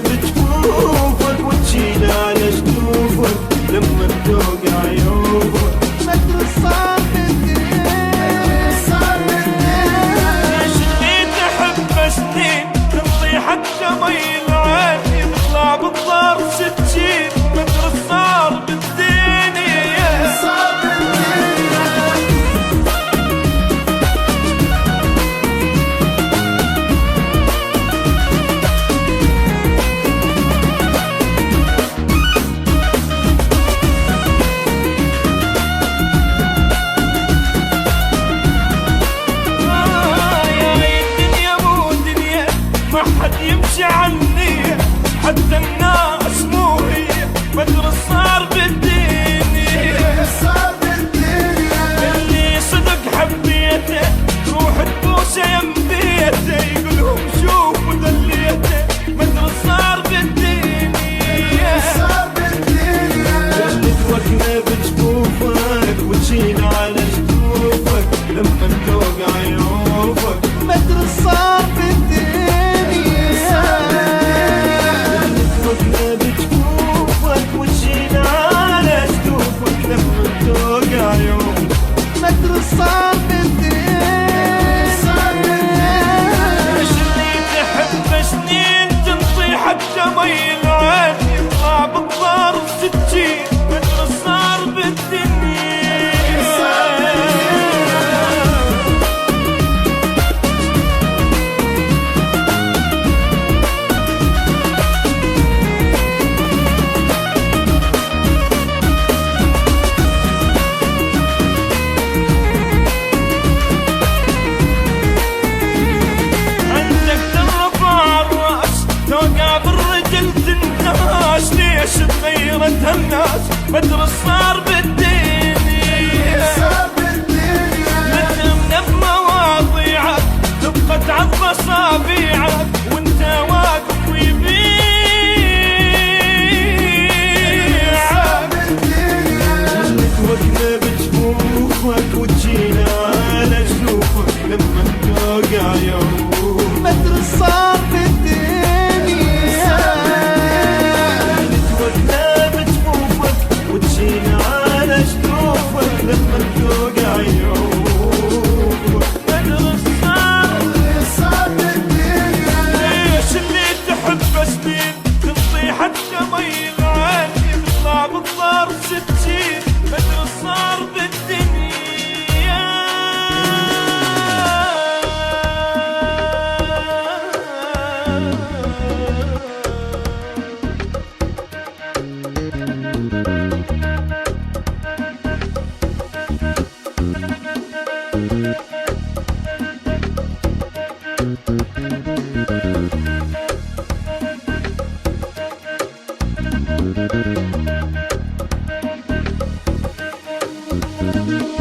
بجفوفك وتشيل على جفوفك لما توقع عيوبك. مدري صار بالدين صار بالدين. شليت احب سنين تمضي حتى مي العين يطلع بالضار سجين. مدري صار بالدين صار بالدين. ما حد يمشي عني حتى الناس مو هي. مدري صار بالدنيا صار بالدنيا. اللي صدق حبيته روح تبوسه يم بيته يقولهم شوفوا ذليته. مدري صار بالدنيا صار بالدنيا. اللي توكنا بجفوفك وتشيل على جفوفك لما توقع عيوبك. مدري صار بالدنيا. مدري صار بالدين صار بالدين. اللي تحب سنين تمضي حتى مي العين يطلع بالضار سجين. مدري صار بالدنيا صار ليش تغيرت هالناس. مدري صار بالدنيا صار بالدنيا. نتمنى بمواضيعك تبقى تعض اصابيعك وانت واقف ويبيع. صار بالدنيا. اللي توكنا بجفوفك وتشيل على جفوفك لما توقع عيوبك. مدري صار بالدنيا. لما توقع عيوبك. مدري صار بالدنيا. ليش اللي تحب سنين تمضي حتى مي العين يطلع بالضار سجين. مدري صار بالدنيا Thank you.